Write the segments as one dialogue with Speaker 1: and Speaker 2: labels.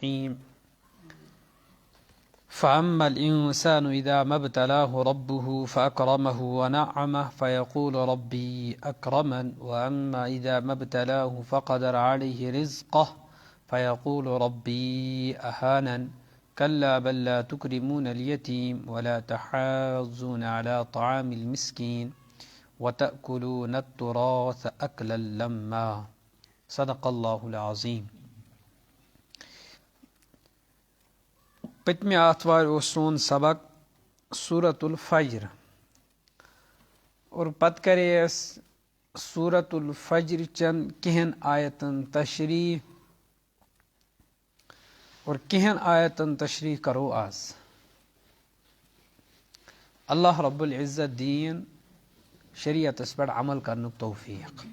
Speaker 1: الرحيم فأما الإنسان إذا ما ابتلاه ربه فأكرمه ونعمه فيقول ربي أكرمن وأما إذا ما ابتلاه فقدر عليه رزقه فيقول ربي أهانن كلا بل لا تكرمون اليتيم ولا تحاضون على طعام المسكين وتأكلون التراث أكلا لما صدق الله العظيم. پتمہ آتھوار سون سبق سورة الفجر اور پت کرے اس سورة الفجر چن کہن آیتن تشریح اور کہن آیتن تشریح کرو آز. اللہ رب العزت دین شریعت اس پر عمل کرنک توفیق.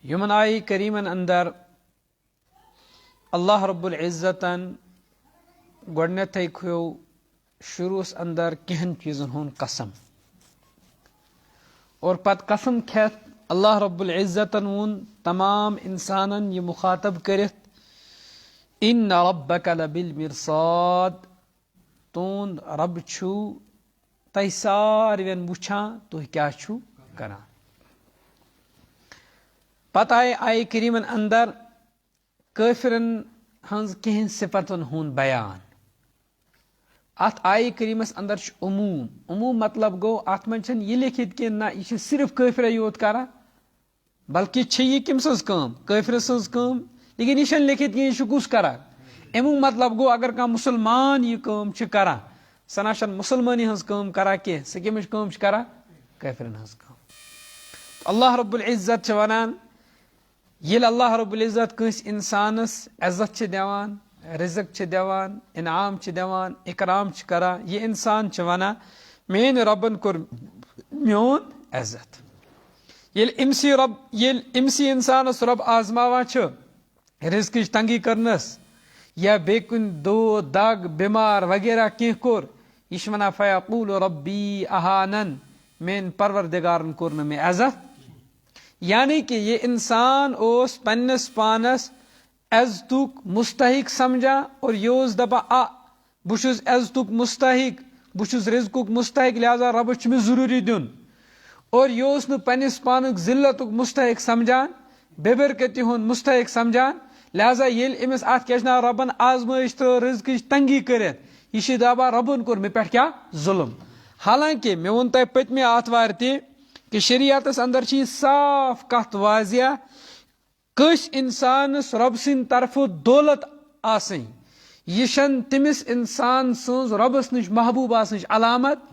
Speaker 1: یمن آئی کریمن اندر اللہ رب العزتن گوڑنیت کھو شروع اندر کہن چیزن ہون قسم اور پت قسم کھیت اللہ رب العزتن ون تمام انسانن یہ مخاطب کرت ان ربک لبالمرصاد تون رب چھو تہ ساروین وچھان تو کیا چھو کران. پتہ آئے کریمن اندر کافرن ہنز کہن صفتن ہون بیان. ات آئی کریمس اندر عموم مطلب گو ات من چھن یہ لکھت کہ نہ یہ صرف کافر یوت کرا بلکہ چھ یہ کم سز کام کافر سز کام لیکن یہ لکھت کہ یہ کس کرا. امیک مطلب گو اگر کان مسلمان یہ کام کرا سناشن مسلمانی ہنز کام کرا کہ سہ کمچ کام کرا کافرن ہنز کام. اللہ رب العزت ونان یل اللہ رب العزت کنس انسانس عزت دیوان رزق دیوان انعام دیوان اکرام کرا یہ انسان ونا مین ربن کور میون عزت. یل امسی انسانس رب آزماوان رزق تنگی کرنس یا بے کن دو دگ بیمار وغیرہ کی کور یہ ونا فیقول ربی اہانن مین پروردگارن کور میں عزت. یعنی کہ یہ انسان اس پنس پانس عزتک مستحق سمجھا اور یہ دپا بہس عزتک مستحق بہس رزقک مستحق لہذا ربس میں ضروری دن اور یہ پنس پانک ذلتک مستحق سمجھان بےبرکتی ہند مستحق سمجھان لہذا یل امس ات کیا ربن آزمائش تو رزق تنگی کرت یہ دپا ربن کور مے پہ کیا ظلم. حالانکہ مے ون تہ پتمہ آتوار تہ کہ شریعتس اندر چھ صاف کت واضح کس انسانس رب سند طرف دولت آسن یہ تمس انسان سن ربس نش محبوب آسن علامت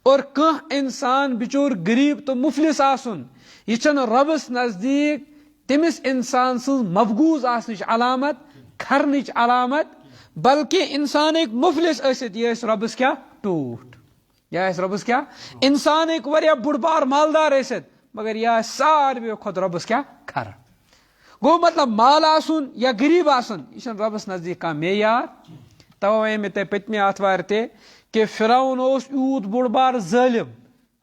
Speaker 1: اور کھانا انسان بچور غریب تو مفلس آسن یہ ربس نزدیک تمس انسان سن مفگوز آسنچ علامت کھرنچ علامت بلکہ انسان ایک مفلس ثت یہ ربس کیا ٹوٹ یا ربس کیا انسان ایک وریا بڑ بار مالدار ثت مگر یہ ساروی کھت ربس کیا کھر گو مطلب مال آسن یا غریب آسن یہ ربس نزدیک کا معیار. توے میں تے پتمہ آتوار تے کہ فرعون اس یوت بڑ بار ظالم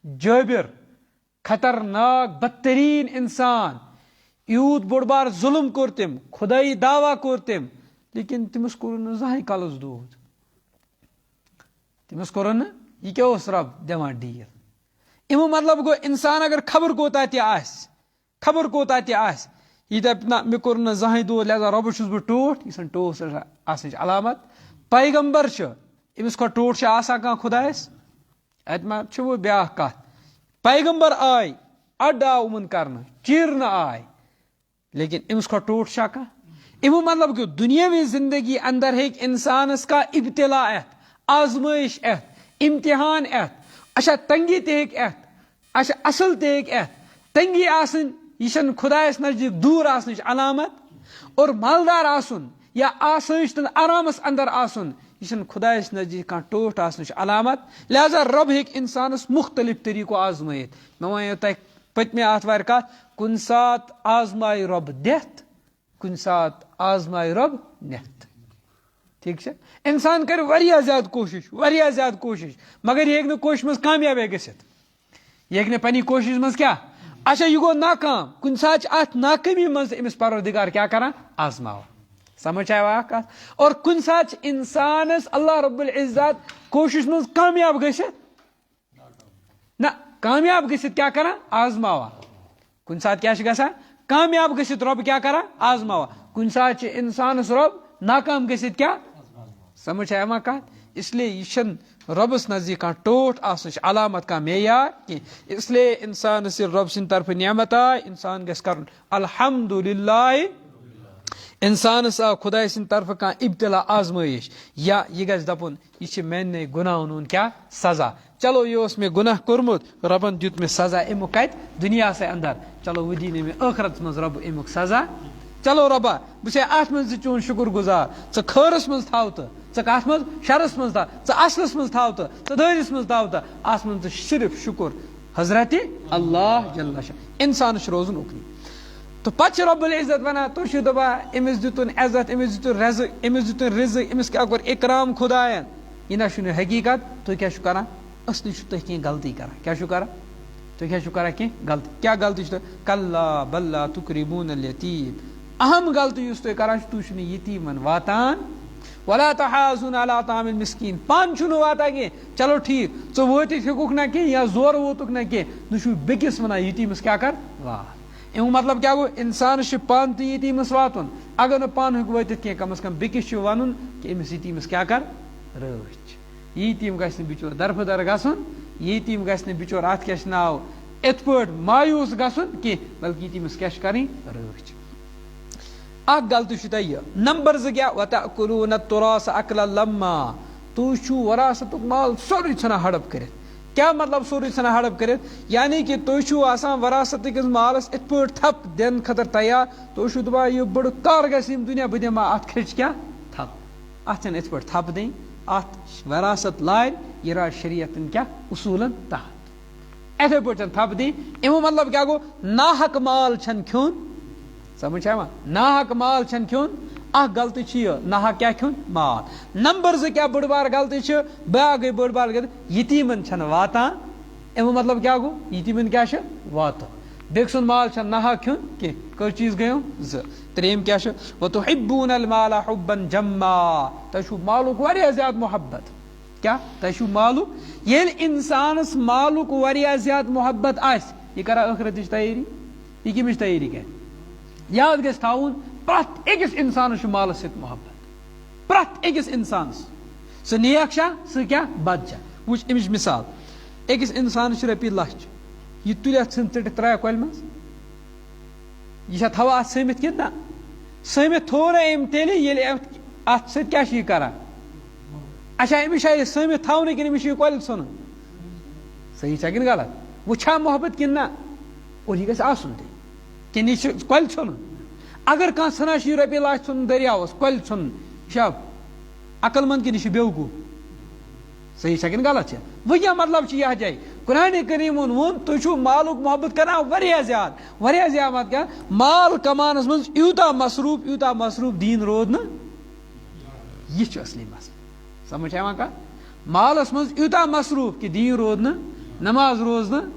Speaker 1: جابر خطرناک بدترین انسان یوت بڑ بار ظلم کور تم خدائی دعویٰ کور تم لیکن تمس کور زہاں کلس دود تمس کور یہ کیا اس رب دان ڈیل. امیک مطلب گو انسان اگر خبر کوتا تہ آس یہ دپ نا مے کور زہاں دود لہذا رب چھس بہ ٹوٹ یہ ٹوٹ آسن علامت. پیغمبر امس کھت ٹوٹ آسان کان خدایس ات ما وہ بیاا کت پیغمبر آئی اڈ آو من کرنا چیرن آئی لیکن امس کھت ٹوٹ کان. امیک مطلب کہ دنیاوی زندگی اندر ہیک انسانس کا ابتلا ات آزمائش ات امتحان ات اچھا تنگی تہ ات اچھا اصل تہ ات تنگی آسن یہ خدایس نزدیک دور آسنچ علامت اور مالدار آسن یا آسائش تن آرامس اندر آسن یہ خدایس نزدیک کان ٹوٹ آسنچ علامت. لہذا رب ہیک انسانس مختلف طریقوں آزمائت. میں ون تہ پتمہ آتوار کت کن سات آزمائے رب دت کن سات آزمائے رب نت. ٹھیک ہے انسان کر واریاہ زیادہ کوشش مگر یہ ہیکہ کوشش مز کامیاب گژھت یہ ہیکہ پنہ کوشش مز کیا اچھا یہ گو ناکام کن سات ات ناکامی مز امس پروردگار کیا کران آزماوان. سمجھ آیا کت اور کن سات انسانس اللہ رب العزت کوشش مز کامیاب گژھِتھ نہ کامیاب گژھِتھ کیا کران آزماوا کن سات کیا گژھان کامیاب گژھِتھ رب کیا کران آزماوا کن سات انسانس رب ناکام گژھِتھ کیا سمجھ آیا کت اس لیے یہ ربس نزدیک ٹوٹ آسن علامت کا معیار کی اس لیے انسانس رب سند طرف نعمت آئی انسان گژھِ کرُن الحمدللہ انسانس آو خدا سند طرف ابتلا آزمائش یا یہ گژھِ دپُن یہ میانے گناہن ہُنٛد کیا سزا چلو یہ اس میں گناہ کورمت ربن دیت میں سزا امیک کت دنیا سے اندر چلو وہ دین میں ٲخرتس مز رب امیک سزا چلو ربا بہ ات مز چون شکر گزار ژٕ خٲرس مز تھاو تو ژٕ کتھ مز شرس مز تھاو ژٕ اصلس مز تھاو تو ژٕ دٲرس مز تھاو تو ات مز صرف شکر حضرت اللہ جل شاہ انسان روزن اکنی تو پتہ رب العزت ونان تھی دپان امس دتن عزت امس دتن رزق امس دتن رزق امس کیا کور اکرام خدائن یہ نہ حقیقت تھی کیا کران اصلی تھی کی غلطی کران کیا کران تھی کیا کران کی غلطی کیا غلطی کلا بلا تکرمون الیتیم اہم غلطی اس تھی کران تھی یتیمن واتان ولا تحاضون علی طعام المسکین پان چھو واتان کی چلو ٹھیک ژٕ وٲتِتھ ہیٚکُکھ نہ کینٛہہ یا زور ووتُکھ نہ کینٛہہ نہ چھُ بیٚکِس وَنان یتیٖمس کیٛاہ کر وات امیُک مطلب کیا گو انسانس پان تہِ یتیٖمس واتُن اگر نہٕ پانہٕ ہیٚکہِ وٲتِتھ کینٛہہ کم از کم بیٚکِس چھُ وَنُن کہِ أمِس یتیٖمس کیٛاہ کر رٲچھ یتیٖم گژھِ نہٕ بِچور دربٕدر گژھُن یتیٖم گژھِ نہٕ بِچور اتھ کیٛاہ چھِ ناو یِتھ پٲٹھۍ مایوٗس گژھُن کینٛہہ بلکہِ یتیٖمس کیٛاہ چھِ کرٕنۍ رٲچھ اکھ غلطی چھُ تۄہہِ یہِ نمبر 2 کیٛاہ وتأکلون التراث اکلا لما تُہۍ چھُو وراثتُک مال سورُے ژھٕنان ہڑپ کٔرِتھ کیا مطلب سورُے ژھٕنان ہڑپ کٔرِتھ یعنی کہ تُہۍ چھُو آسان وراثت کِس مالس یِتھ پٲٹھۍ تھپ دِنہٕ خٲطرٕ تیار تُہۍ چھُو دپان یہِ بٔڑٕ کار گژھِ یِم دُنیا بہٕ دِمہٕ اتھ کھرچ کیٛاہ تھپ اتھ چھنہٕ یِتھ پٲٹھۍ تھپ دِنۍ اتھ وراثت لارِ یہِ راے شریعتن کیٛاہ اصوٗلن تحت یِتھے پٲٹھۍ چھنہٕ تھپ دِنۍ امیُک مطلب کیا گوٚو ناحق مال چھنہٕ کھیوٚن سمجھ آوا ناحق مال چھنہٕ کھیوٚن اکھ غلطی چھِ یہِ ناحق کیٛاہ کھیوٚن مال نمبر 2 کیٛاہ بٔڑ بار غلطی چھِ بیاکھ گٔے بٔڑ بار غلطی یتیٖمن چھنہٕ واتان امیُک مطلب کیا گوٚو یتیٖمن کیٛاہ چھِ واتُن بیٚکہِ سُنٛد مال چھنہٕ ناحق کھیوٚن کینٛہہ کٔژ چیٖز گٔیِم 2 ترٛیٚیِم کیٛاہ چھُ وتحبون المال حبا جما تۄہہِ چھُو مالُک واریاہ زیادٕ محبت کیٛاہ تۄہہِ چھُو مالُک ییٚلہِ انسانس مالُک واریاہ زیادٕ محبت آسہِ یہِ کران ٲخرتٕچ تیٲری یہِ کمِچ تیٲری کرِ یاد گژھِ تھاوُن پرٛٮ۪تھ أکِس انسانس چھُ مالس سۭتۍ محبت پرٛٮ۪تھ أکِس انسانس سُہ نیک چھا سُہ کیٛاہ بد چھا وٕچھ امِچ مثال أکِس انسانس چھِ رۄپیہِ 1,00,000 یہِ تُلہِ ژھٕن ژٔٹِتھ ترٛایہِ کۄلہِ منٛز یہِ چھا تھاوان اتھ سٲمِتھ کِنہٕ نہ سٲمِتھ تھوٚو نہٕ أمۍ تیٚلہِ ییٚلہِ اتھ سۭتۍ کیٛاہ چھِ یہِ کران اچھا أمِس چھا یہِ سٲمِتھ تھاونہٕ کِنہٕ أمِس چھُ یہِ کۄلہِ ژھٕنُن صحیح چھا کِنہٕ غلط وۄنۍ چھا محبت کِنہٕ نہ اور یہِ گژھِ آسُن تہِ کِنہٕ یہِ چھُ کۄلہِ ژھٕنُن اگر کانٛہہ ژھٕنان چھُ یہِ رۄپیہِ 1,00,000 ژھٕنُن دٔریاوس کۄلہِ ژھٕنُن یہِ چھا عقل منٛد کِنہٕ یہِ چھُ بیوقوٗف صحیح چھا کِنہٕ غلط چھا وۄنۍ کیٛاہ مطلب چھُ یتھ جایہِ قرآنِ کریٖمن ووٚن تُہۍ چھُو مالُک محبت کران واریاہ زیادٕ مت کیٛاہ مال کماونس منٛز یوٗتاہ مصروٗف دیٖن روٗد نہٕ یہِ چھُ اصلی مسلہٕ سمجھ یِوان کتھ مالس منٛز یوٗتاہ مصروٗف کہِ دیٖن روٗد نہٕ نماز روز نہٕ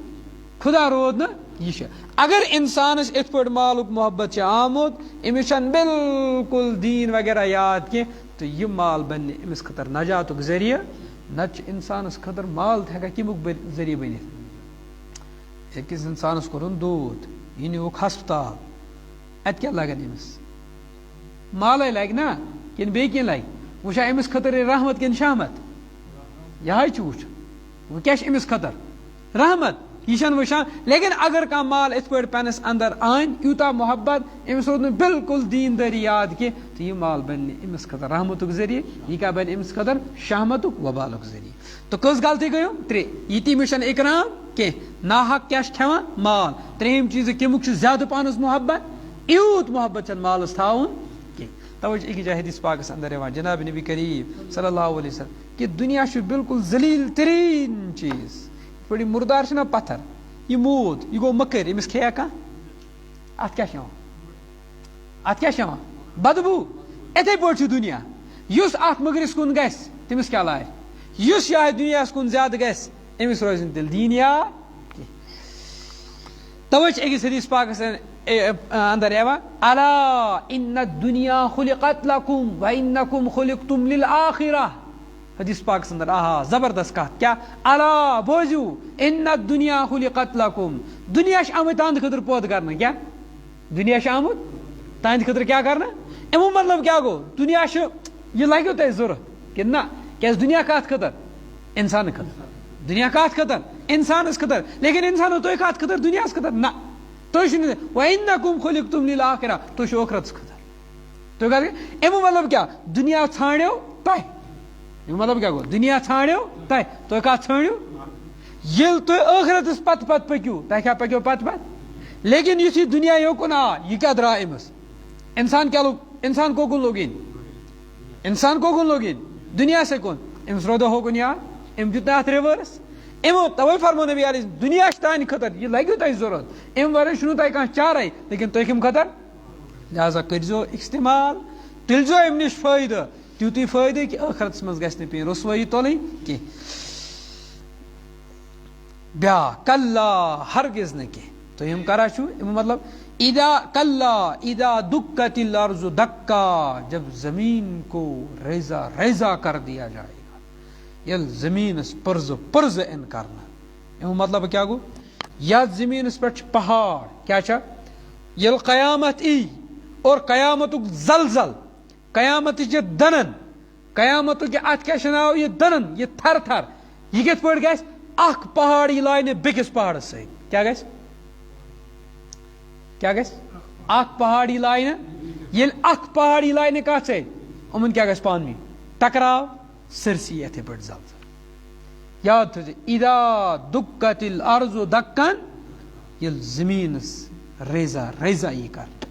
Speaker 1: خدا روٗد نہٕ یہ چھُ اگر انسانس یِتھ پٲٹھۍ مالُک محبت چھُ آمُت أمِس چھنہٕ بالکل دیٖن وغیرہ یاد کینٛہہ تہٕ یہِ مال بنہِ أمِس خٲطرٕ نجاتُک ذٔریعہٕ نتہٕ چھُ انسانس خٲطرٕ مال تہِ ہٮ۪کان کمیُک ذٔریعہٕ بٔنِتھ أکِس انسانس کوٚرُن دود یہِ نِوُکھ ہسپتال اتہِ کیٛاہ لگان أمِس مالے لگہِ نا کِنہٕ بیٚیہِ کینٛہہ لگہِ وۄنۍ چھا أمِس خٲطرٕ رحمت کِنہٕ شہمت یِہے چھُ وٕچھُن وۄنۍ کیٛاہ چھُ أمِس خٲطرٕ رحمت یہ چھنہٕ وٕچھان لیکن اگر کانٛہہ مال یِتھ پٲٹھۍ پننس اندر أنۍ یوٗتاہ محبت أمِس روٗد نہٕ بالکل دیٖندٲری یاد کینٛہہ تہٕ یہِ مال بنہِ نہٕ أمِس خٲطرٕ رحمتُک ذٔریعہٕ یہِ کیٛاہ بنہِ أمِس خٲطرٕ شہمتُک وبالُک ذٔریعہٕ تہٕ کٔژ غلطی گٔیو 3 یتیٖمِس چھنہٕ اِکرام کینٛہہ ناحق کیٛاہ چھُ کھٮ۪وان مال 3 چیٖز کمیُک چھُ زیادٕ پہنس محبت یوٗت محبت چھنہٕ مالس تھاوُن کینٛہہ توے چھُ أکِس جایہِ حدیث پاکس اندر یِوان جناب نبی کریم صلی اللہ علیہ وسلم کہ دنیا چھُ بالکل ذلیٖل تریٖن چیٖز یِتھ پٲٹھۍ یہِ مُردار چھُنہ پتھر یہِ موٗد یہِ گوٚو مٔکٕرۍ أمِس کھیٚیا کانٛہہ اتھ کیٛاہ چھُ یِوان اتھ کیٛاہ چھُ یِوان بدبوٗ یِتھے پٲٹھۍ چھُ دُنیا یُس اتھ مٔکرِس کُن گژھِ تٔمِس کیٛاہ لارِ یُس یہِ دُنیاہس کُن زیادٕ گژھِ أمِس روزِ نہٕ تیٚلہِ دیٖن یاد کینٛہہ توے چھِ أکِس حدیث پاکس اندر یوان الا ان الدنیا خلقت لکم وانکم خلقتم للآخرہ. حدیث پاک اندر آہا زبردست کہت کیا الا بوزو ان الدنیا خلقت لکم. دنیا آمت تہند خطر پود کرنا. کیا دنیا آمت تہند خطر کیا کرنا؟ امیک مطلب کیا گو دنیا یہ لگو تہ ضرورت کہ نہ کیا دنیا کت خطر انسان خطر. دنیا کت خطر انسانس خطر. لیکن انسانو تھی کت خطر دنیا خطر نا تھی وانکم خلقتم للآخرہ تھی ٲخرتس خطر. تھی کت امیک مطلب کیا دنیا ژھانڈو تہ. امیک مطلب کیا گو دنیا ژھانڈو تہ تھی کت ژھانڈو یل تھی ٲخرتس پتہ پتہ پکو تہ کیا پکو پتہ پتہ. لیکن یُس یہ دنیا یوکن آ یہ کیا درا امس انسان کیا لوگ انسان کوکن لوگین انسان کوکن لوگین دنیا سے کن امس رودو ہوکن یاد ام دیت ات ریورس. امو توے فرمو نبی علیہ دنیا تہند خطر یہ لگو تہ ضرورت ام ورے چھنو تہ کانٛہہ چارے. لیکن تُہۍ کم خطر لہذا کرزو استعمال تُلزو ام نش فائدہ تیوتی فائدہ کہ ٲخرتس منٛز گژھِ نہٕ پیٚنۍ رسوایی تُلٕنۍ کینٛہہ. بیاکھ کلا ہرگز نہ کینٛہہ. تُہۍ یِم کران چھُو امیُک مطلب اذا کلا اذا دکت الارض دکا جب زمین کو ریزہ ریزہ کر دیا جائے گا. یل زمین پرز پرز ان کرنا. امیُک مطلب کیا گو یتھ زمین پہ پہاڑ کیا چھا یل قیامت ای اور قیامتک زلزل قیامت یہ دنن قیامت ات کیا ناو یہ دنن یہ تھر تھر یہ کت پہ گھس اخ پہاڑ یہ لائنہ بیکس پہاڑس ست کیا گھس کیا گھس اخ پہاڑ یہ لائنہ یل اخ پہاڑ یہ لائنہ کت ست امن کیا گھس پان ونۍ ٹکراو سرسی اتھے پہ زلزل. یاد تھو اذا دکت الارض دکن یل زمینس ریزہ ریزہ یہ کر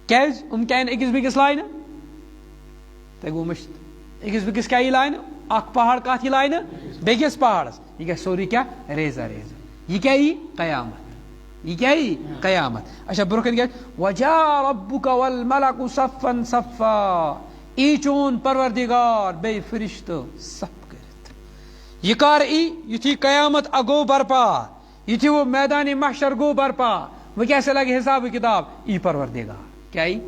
Speaker 1: کیاز کیا اکس بیکس لائنہ تہ گو مشت اکس بیکس کیا یہ لائنہ اخ پہاڑ کت یہ لائنہ بیکس پہاڑس یہ گھس سوری کیا ریزہ ریزہ. یہ کیا یہ قیامت یہ کیا یہ قیامت. اچھا برکن کیا وجاء ربک والملک صفا صفا ای چون پروردگار بے فرشتہ صف کرت. یہ کار ای یتھی قیامت اگو برپا یتھی وہ میدان محشر گو برپا وہ کیسے لگے حساب کتاب ای پروردگار کیا ای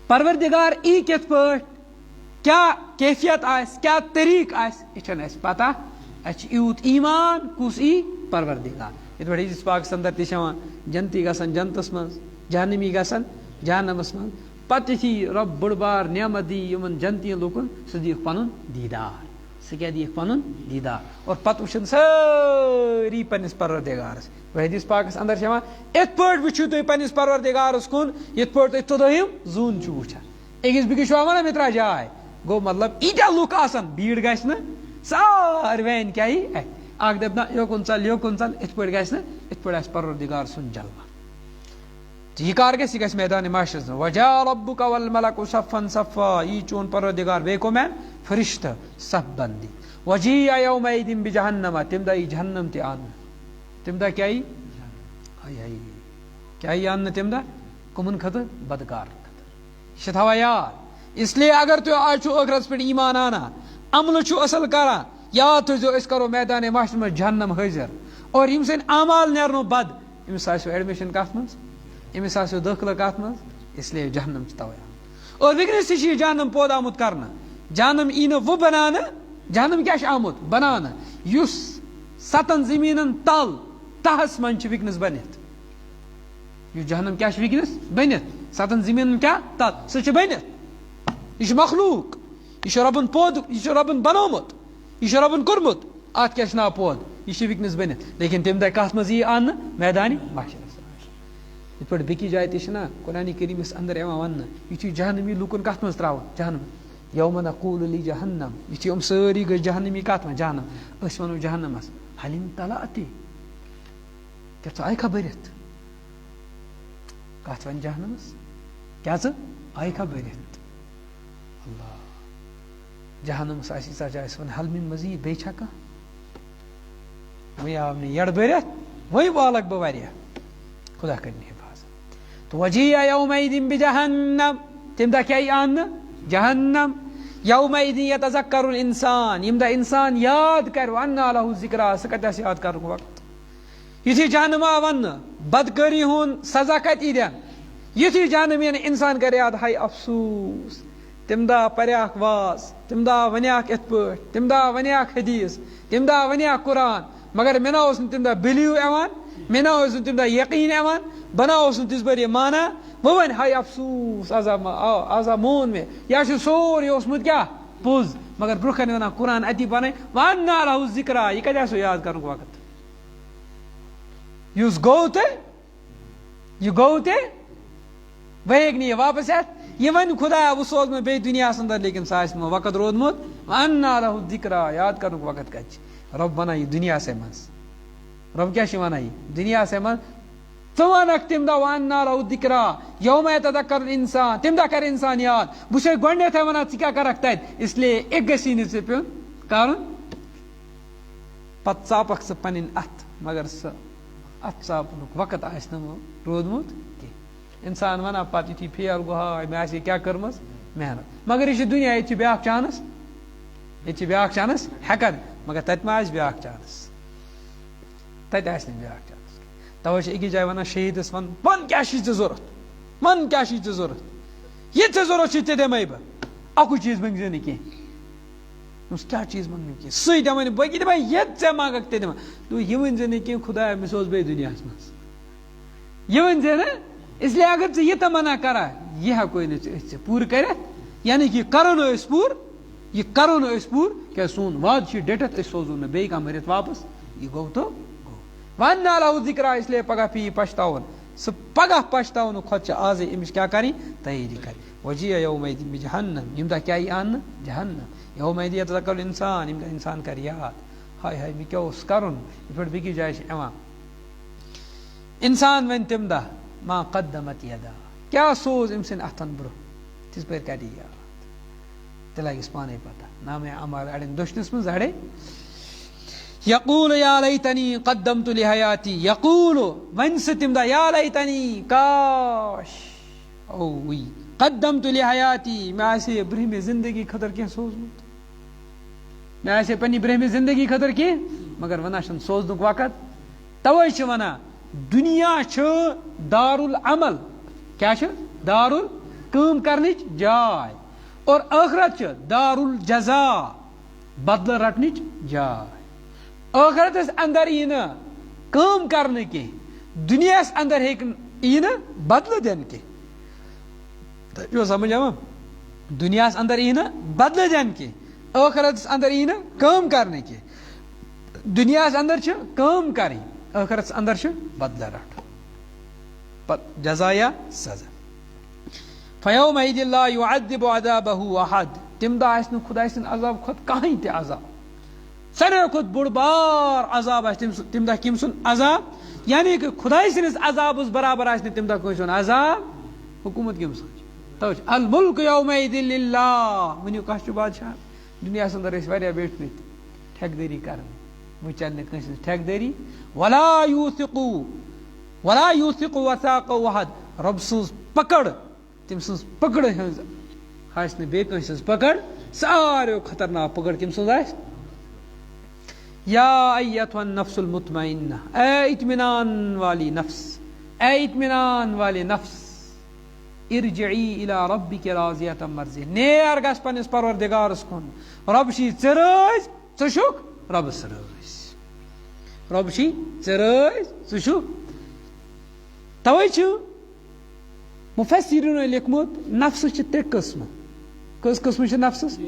Speaker 1: پروردگار ای کت پہ کیا کیفیت آس کیا طریق آس یہ اس پتہ اچھ ایوت ایمان کس ای پروردگار. یہ بڑی جس پاک اندر تشان جنتی گسن جنتس من جہنمی گسن جہنمس من پتہ تھی رب بڑ بار نعمت دی یمن جنتی لوکن سہ دیکھ پنن دیدار سہ کیا دیکھ پنن دیدار اور پتہ وچھن ساری پنس پروردگارس. حدیث پاکس اندر چھ ات پٲٹھۍ وٕچھِو تُہۍ پنس پروردگارس کُن یِتھ پٲٹھۍ تُہۍ ژۄدٲہِم زوٗن چھِو وٕچھان. أکِس بیٚکِس چھُ ونان مےٚ ترٛاو جاے گوٚو مطلب ایٖتیٛاہ لُکھ آسان بھیٖڑ گژھِ نہٕ ساروٕیَن کیٛاہ یی اَتھِ اکھ دَپہِ نہ یوکُن ژل یوکُن ژل یِتھ پٲٹھۍ گژھِ نہٕ یِتھ پٲٹھۍ آسہِ پروردگار سُنٛد جلوہ. یہ کار گژھِ یہِ گژھِ میدان محشرس منٛز وجاء ربک والملک صفا صفا یی چون پروردگار بیٚیہِ کو مین فرشتہٕ صف بندی. وجیع یومئذ بجہنم تمہِ دۄہ یی جہنم تہِ اننہٕ. تمہِ دۄہ کیٛاہ یی کیا یہ اننہٕ تمہِ دۄہ کمن خٲطرٕ بدکار خٲطرٕ. یہِ چھِ تھاوان یاد. اس لیے اگر تُہۍ آز چھُو ٲخرتس پٮ۪ٹھ ایمان انان عملہٕ چھُو اصل کران یاد تھٲیزیو أسۍ کرو میدان محشرس منٛز جہنم حٲضر اور یِم سٕنٛدۍ اعمال نیرنو بد أمِس آسیو ایڈمِشن کتھ منٛز أمِس آسیو دٲخلہٕ کتھ منٛز اس لیے جہنم چھِ توے اور وٕنکیٚنس تہِ چھِ یہِ جہنم پٲدٕ آمُت کرنہٕ. جہنم ای نہٕ وۄنۍ بناونہٕ جہنم کیٛاہ چھُ آمُت بناونہٕ یُس 7 زمیٖنن تل تہس منٛز چھِ وٕنکیٚنس بنِتھ. یُس جہنم کیٛاہ چھُ وٕنکیٚنس بنِتھ 7 زمیٖنن کیٛاہ تل سُہ چھُ بنِتھ. یہ چھُ مخلوق یہ چھُ ربن پود یہ چھُ ربن بنومُت یہ چھُ ربن کوٚرمُت اتھ کیٛاہ چھُ ناو پود یہ چھُ وٕنکیٚنس بنِتھ. لیکن تمہِ دۄہ کتھ منٛز یی اننہٕ میدانِ محشرس. یِتھ پٲٹھۍ بیٚکِس جایہِ تہِ چھِ نا قرآنِ کریٖمس اندر یِوان وننہٕ یُتھُے جہنمی لُکن کتھ منٛز تراوان جہنم یوم نقول لجہنم یُتھُے یِم سٲری گٔژھۍ جہنمی کتھ منٛز جہنم أسۍ ونو جہنمس هل امتلأت ژےٚ آیکھا بٔرِتھ کتھ ون جہنمس کیٛاہ ژٕ آیکھا بٔرِتھ. اللہ جہنمس آسہِ ییٖژاہ جاے سُہ ون حل من مزیٖد بیٚیہِ چھا کانٛہہ وۄنۍ آو نہٕ یڑ بٔرِتھ وۄنۍ والکھ بہٕ واریاہ خدا کرنہِ حفاظت. تو وجیع یومئذ بجہنم تمہِ دۄہ کیٛاہ یی اننہٕ جہنم. یومئذ یتذکر الانسان ییٚمہِ دۄہ انسان یاد کرِ وانہ لہُ ذکرا سُہ کتہِ آسہِ یاد کرنُک وقت. یتھی جہنم آو ون بدکاری ہون سزا کت دین یتھی جہنم یعنی انسان کرے یاد ہائی افسوس تم دہ پریاک واز تم دہ ونیاک ات پہ تم دہ ونیاک حدیث تم دہ ونیاک قرآن مگر مے نہ تم دہ بلیو ایوان مے نہ تم دہ یقین ایوان بنا تس بر یہ مانا وہ ون ہائی افسوس آزا مون میں یا سوری اوسمت کیا پوز مگر برکن ونان قرآن اتی پانے وانا لہو ذکرا یہ کتیا سو یاد کرن وقت یس گو تے وہ ہیک نہیں واپس یت یہ ون خدا وہ سوز میں بے دنیا اندر لیکن ساس میں وقت رودمت وانا لہو ذکرا یاد کرن وقت کچ رب بنا یہ دنیا سے منس رب کیا ونان یہ دنیا سے من ثوانک تم دہ وانا لہو ذکرا یوم یتذکر الانسان تم دہ کر انسان یاد بہ گڈنیتھ ونان ژٕ کیا کرکھ تت اس لیے ایک گژھی نہٕ ژےٚ پیوٚن کرُن پتہٕ ژاپکھ ژٕ پنٕنۍ اتھ مگر سُہ اتھ ژاپنُک وقت آسہِ نہٕ روٗدمُت کینٛہہ انسان ونان پتہٕ یُتھُے فیل گوٚو ہاے مےٚ آسہِ کیٛاہ کٔرمٕژ محنت مگر یہِ چھُ دُنیا ییٚتہِ چھِ بیٛاکھ چانس ییٚتہِ چھِ بیٛاکھ چانس ہٮ۪کان مگر تتہِ ما آسہِ بیٛاکھ چانس تتہِ آسہِ نہٕ بیٛاکھ چانس توے چھِ أکِس جایہِ ونان شہیدس ون کیٛاہ چھُے ژےٚ ضوٚرتھ ون کیٛاہ چھُے ژےٚ ضوٚرتھ یہِ ژےٚ ضوٚرتھ چھُے ژےٚ دِمے بہٕ اکُے چیٖز منٛگۍ زِ نہٕ کینٛہہ کیٛاہ چیٖز منٛگ نہٕ کینٛہہ سُے دِمے باقٕے دپان ییٚتہِ ژےٚ منٛگکھ تہِ دِمہٕ دوٚپ یہِ ؤنۍ زِ نہٕ کینٛہہ خدایا مےٚ سوز بیٚیہِ دُنیاہس منٛز یہ ون نہ اس لیے اگر ژٕ یہ تمنا کرا یہ ہٮ۪کوے نہٕ ژےٚ أسۍ پوٗرٕ کٔرِتھ یعنی کہ یہ کرو نہٕ أسۍ پوٗرٕ یہ کرو نہٕ أسۍ پوٗرٕ کیٛازِ سون وعدٕ چھُ ڈٔٹِتھ أسۍ سوزو نہٕ بیٚیہِ کانٛہہ مٔرِتھ واپس یہ گوٚو تو گوٚو وانا لہو ذکرا اس لیے پگاہ پی پچھتاون سُہ پگاہ پچھتاونہٕ کھۄتہٕ چھِ آزے أمِس کیٛاہ کَرٕنۍ تیٲری کَرٕنۍ وجیہ یومئذ بجہنم ییٚمہِ دۄہ کیٛاہ یی اننہٕ جہنم یومئذ یتذکر الانسان ییٚمہِ دۄہ انسان کرِ یاد ہاے ہاے مےٚ کیٛاہ اوس کرُن یِتھ پٲٹھۍ بیٚکِس جایہِ چھِ یِوان انسان وَنہِ تمہِ دۄہ ما قدمت یدا کیٛاہ سوز أمۍ سٕنٛدۍ اتھن برونٛہہ تِژھ پھِرِ کَرِ یاد تہِ لگٮ۪س پانے پتہ نامے اعمال اڑٮ۪ن دٔچھنِس منٛز اڑے یقول یا لیتنی قدمت لحیاتی یقول ون سہ تم دہ یا لیتنی کاش اووی قدمت لحیاتی مےٚ آسہِ برہمہِ زندگی خٲطرٕ کینٛہہ سوزمُت مےٚ آسہِ پننہِ برہمہِ زندگی خٲطرٕ کینٛہہ مگر ونان چھُنہٕ سوزنُک وقت توے چھِ ونان دنیا چھُ دارالعمل کیٛاہ چھُ دارُل کٲم کرنٕچ جاے اور ٲخرت چھِ دارالجزا بدلہٕ رٹنٕچ جاے ٲخرتس اندر یی نہٕ کٲم کرنہٕ کینٛہہ دُنیاہس اندر ہیٚکہِ یی نہٕ بدلہٕ دِنہٕ کینٛہہ تۄہہِ چھُوا سمجھ یِوان دُنیاہس اندر یی نہٕ بدلہٕ دِنہٕ کینٛہہ ٲخرتس اندر یی نہٕ کٲم کرنہٕ کینٛہہ دُنیاہس اندر چھِ کٲم کرٕنۍ ٲخرتس اندر چھُ بدلہٕ رٹُن پتہٕ جزا یا سزا فیومئذ لا یعذب عذابہ احد تمہِ دۄہ آسہِ نہٕ خۄداے سٕنٛدِ عذاب کھۄتہٕ کٕہٕنۍ تہِ عذاب ساروی کھۄتہٕ بوٚڑ بار عذاب آسہِ تمہِ دۄہ کٔمۍ سُنٛد عذاب یعنی کہ خۄداے سٕنٛدِس عذابس برابر آسہِ نہٕ تمہِ دۄہ کٲنٛسہِ ہُنٛد عذاب حکوٗمت کٔمۍ سٕنٛز چھِ توے چھِ الملک یومئذ للہ ؤنِو کانٛہہ چھُ بادشاہ دُنیاہس اندر ٲسۍ واریاہ بیٹھمٕتۍ ٹھیکدٔری کرٕنۍ وۄنۍ چلہِ نہٕ کٲنٛسہِ ہٕنٛز ٹھیکدٔری ولا یوٗثِقُ وثاقہ احد رۄب سٕنٛز پکڑ تٔمۍ سٕنٛز پکڑ ہٕنٛز آسہِ نہٕ بیٚیہِ کٲنٛسہِ ہٕنٛز پکڑ ساروٕے خطرناک پکڑ کٔمۍ سٕنٛز آسہِ یا ایتھا النفس المطمئنہ اے اطمینان والی نفس اے اطمینان والے نفس ارجعی الی ربک راضیۃ مرضیہ نیر گژھ پننس پروردگارس کُن رۄب چھی ژٕ رٲضۍ ژٕ چھُکھ رۄبس رٲضۍ رۄب چھی ژٕ رٲضۍ ژٕ چھُکھ توے چھُ مفسریٖنو لیوٚکھمُت نفسہٕ چھِ ترٛےٚ قٕسمہٕ کٔژ قٕسمہٕ چھِ نفسس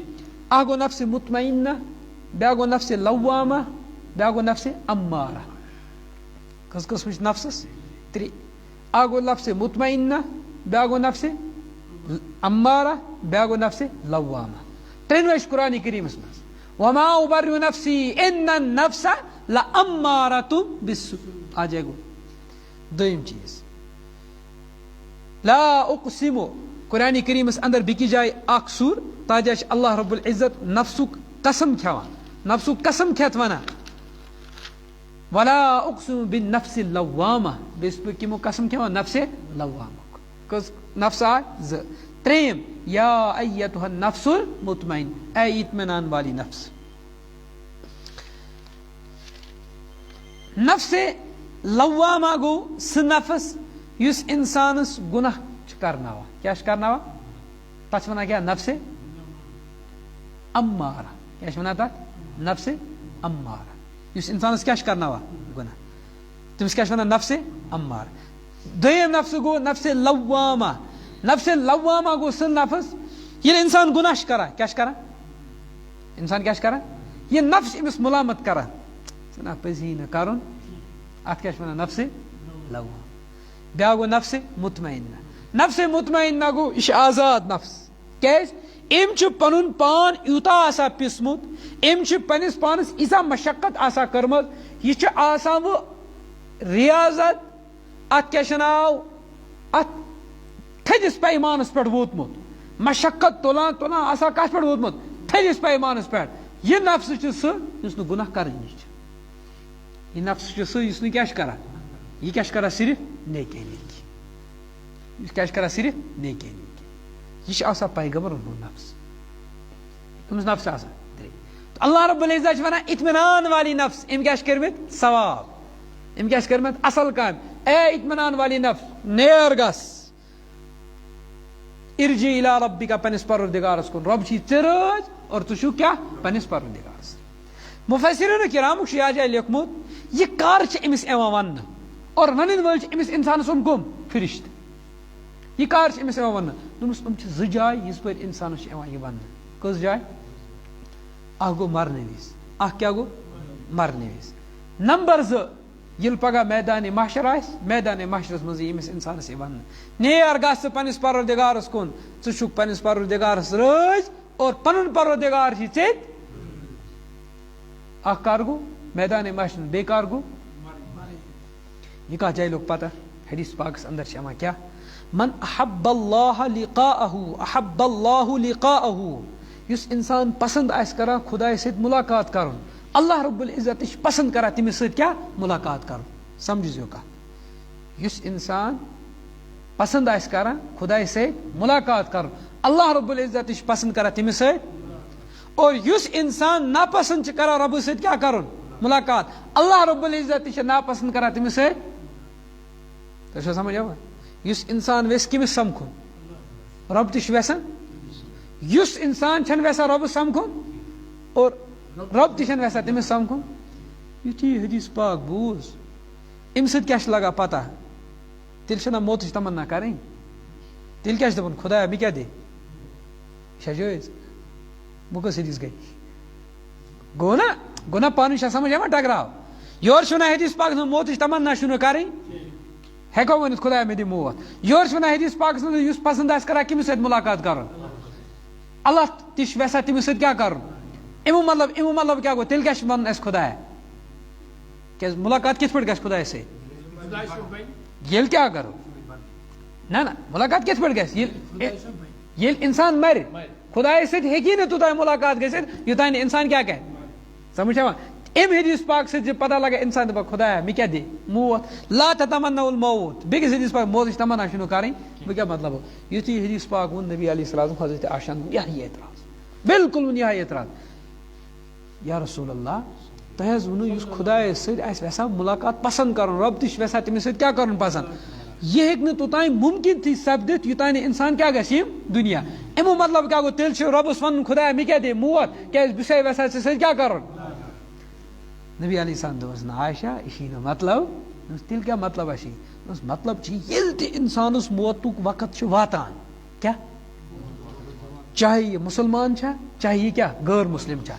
Speaker 1: اکھ گوٚو نفسِ مطمئنہ بیٛاکھ گوٚو نفسِ لوامہ بیٛاکھ گوٚو نفسِ امارہ کٔژ قٕسمہٕ چھِ نفسس ترٛےٚ اکھ گوٚو نفسِ مطمئنہ بیٛاکھ گوٚو نفسِ امارہ بیٛاکھ گوٚو نفسِ لوامہ ترٛٮ۪نوے چھِ قرآنِ کریٖمس منٛز وما ابرئ نفسی ان النفس لامارۃ بالسوء اتھ جایہِ گوٚو دوٚیِم چیٖز لا اقسم قرآنِ کریٖمس اندر بیٚکِس جایہِ اکھ سوٗر تتھ جایہِ چھِ اللہ رب العزت نفسُک قسم کھٮ۪وان نفسُک قسم کھٮ۪تھ ونان ولا اقسم بالنفس اللوامہ بیٚیہِ چھُس بہٕ کٔمیُک قسم کھٮ۪وان نفسِ لوامُک کٔژ نفس آے زٕ ترٛیٚیِم یا ایتھا النفس المطمئنہ اے اطمینان والی نفس نفسِ لوامہ گو سہ نفس یس انسانس گناہ کرناوا کیا کرناوا تس ونان کیا نفس امارہ کیا ونان تک نفس امارہ یس انسانس کیا کرناوا گناہ تمس کیا ونان نفس امارہ دویم نفس گو نفس لوامہ نفس لوامہ گو سہ نفس یہ انسان گناہ کران کیا کران انسان کیا کران یہ نفس امس ملامت کران نا پزی نہ کرن ات کیا ونان نفس لوامہ بیا گو نفس مطمئنہ نفس مطمئنہ گو یہ آزاد نفس کیاز ام پن پان یوتا آسا پسمت ام پنس پانس ایسا مشقت آسا کرمت یہ آسان وہ ریاضت ات کیا ناو ات تھدس پیمانس پہ ووتمت مشقت تلان تلان آسا کت پہ ووتمت تھدس پیمانس پہ یہ نفس سہ اس گناہ کرنی یہ نفس سہ اس کیا کران یہ کیا کران صرف نیکی نیکی یہ کیا کران صرف نیکی نیکی یہ آسان پیغمبر نفس امس نفس آسان اللہ رب العزت ونان اطمینان والی نفس ام کیا کرمت ثواب ام کیا کرمت اصل کام اے اطمینان والی نفس نیر گس ارجی الی ربک پنس پروردگارس کن رب چھی ژرج اور تو چھو کیا پنس پروردگارس مفسرین کرام یہ جائے لیکھمت یہ کار امس ایوان ون اور ونن ول امس انسان سن کم فرشت یہ کار امس ایوان ون دمس ام ز جائے یس پہ انسانس ایوان یہ ون کس جائے اخ گو مرنے وز اخ کیا گو مرنے وز نمبر 2 یل پگہ میدان محشر آس میدان محشرس مز امس انسانس یہ ون نیر گس پنس پروردگارس کن ژھک پنس پروردگارس رٲض اور پنن پروردگار چھ ژےٚ اخ کار گو میدان محشر بے کار گو یہ کہا جائے لوگ پتہ حدیث پاکس اندر شما کیا من احب اللہ لقاءہ احب اللہ لقاءہ یس انسان پسند آس کران خدا سۭتۍ ملاقات کرن اللہ رب العزت پسند کران تمس سۭتۍ کیا ملاقات کرن سمجھو کا یس انسان پسند آس کران خدا سۭتۍ ملاقات کرن اللہ رب العزت پسند کران تمس سۭتۍ اور یس انسان ناپسند چھ کران رب سۭتۍ کیا کرن ملاقات اللہ رب العزت ناپسند کران تمس سۭتۍ تو سمجھ آوا یس انسان ویس کمس سمکھن رب تہ ویسان یس انسان چھن ویسان رب سمکھن اور رب تہ چھن ویسان تمس سمکھن یتھی حدیث پاک بوز ام سۭتۍ کیا چھ لگا پتہ تیل چھنا موتٕچ تمنا کریں تیل کیا چھ دپن خدایا مےٚ کیاہ دِ یہ جٲیز بہ کس حدیث گئی گو نا پانس سمجھ آوا ٹکراو یور چھ ونان حدیث پاکس موتٕچ تمنا چھُنہٕ کریں ہیکو ورنت خدا میں دی موت یور چھ ونان حدیث پاکس یس پسند آس کران کمس سۭتۍ ملاقات کرن اللہ تہ چھ ویسان تمس سۭتۍ کیا کرن امیُک مطلب کیا گو تیل کیا ون اس خدایا کیاز ملاقات کت پہ گژھِ خدا سۭتۍ ییٚلہِ کیا کرو نہ ملاقات کت پہ گژھِ ییٚلہِ انسان مر خدا سۭتۍ ہیٚکی نہٕ توٚتام ملاقات گٔژھِتھ یوٚتانۍ نہٕ انسان کیا کرِ سمجھ آوا ام حدیث پاک سے پتہ لگا انسان دپا خدایا مےٚ کیاہ دِ موت لا تتمنوا الموت بیٚکِس حدیث پاک موتٕچ تمنا چھُنہٕ کرٕنۍ بہٕ کیاہ مطلب یُتھُے حدیث پاک ووٚن نبی علیہ السلام حضرت عائشہ یہی اعتراض بالکل ووٚن یہے اعتراض یا رسول اللہ تۄہہِ حظ ووٚنوٕ یُس خدایس سۭتۍ آسہِ یژھان ملاقات پسند کرُن رب تہِ چھُ یژھان تٔمِس سۭتۍ کیاہ کرُن پسند یہ ہیٚکہِ نہٕ توٚتانۍ ممکن تھی سپدِتھ یوٚتانۍ نہٕ انسان کیاہ گژھِ یِم دُنیا امیُک مطلب کیا گوٚو تیٚلہِ چھُ رۄبس ونُن خدایا مےٚ کیاہ دِ موت کیازِ بہٕ چھُسے یژھان ژےٚ سۭتۍ کیاہ کرُن نبی علیہ السلام دوس نا عائشہ یہ مطلب تیل کیا مطلب اسی مطلب یل تہ انسانس موتک وقت واتان کیا چاہے یہ مسلمان چھا چاہے یہ کیا غیر مسلم چھا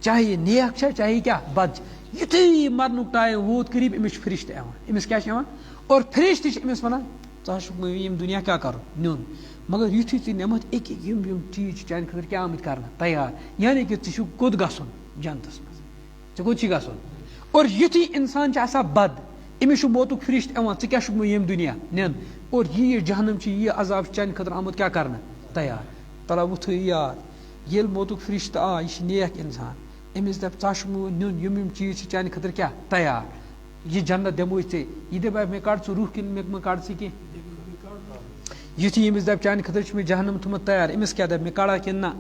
Speaker 1: چاہے یہ نیک چھا چاہے کیا بد یتھی مرنک ٹائم ووت قریب امس فرشت ایوان امس کیا ایوان اور فرشت امس ونان ژٕ یم دنیا کیا کر نیون مگر یتھی ژٕ نمت ایک یم چیز چانہ خاطر کیا آمت کرنا تیار یعنی کہ ژٕ کوٚت گژھُن جنتس مز ژےٚ کوٚت چھی گژھُن اور یتھی انسان آسان بد امس موتک فرشت ایوان ژٕ کیا چھُکھ یم دنیا نین اور یہ جہنم یہ عذاب چانہ خاطر آمت کیا کرنا تیار ترا وتھ یاد یل موتک فرشت آ یہ نیک انسان امس دپ ژٕ چھُکھ نیون یم چیز چانہ خاطر کیا تیار یہ جنت دموے ژےٚ یہ دپ مےٚ کڑ ژٕ روح کن مےٚ کڑ ژٕ کینٛہہ یتھی امس دپ چانہ خاطر چھُ مےٚ جہنم تھوٚمُت تیار امس کیا دپ مےٚ کڑا کن نہ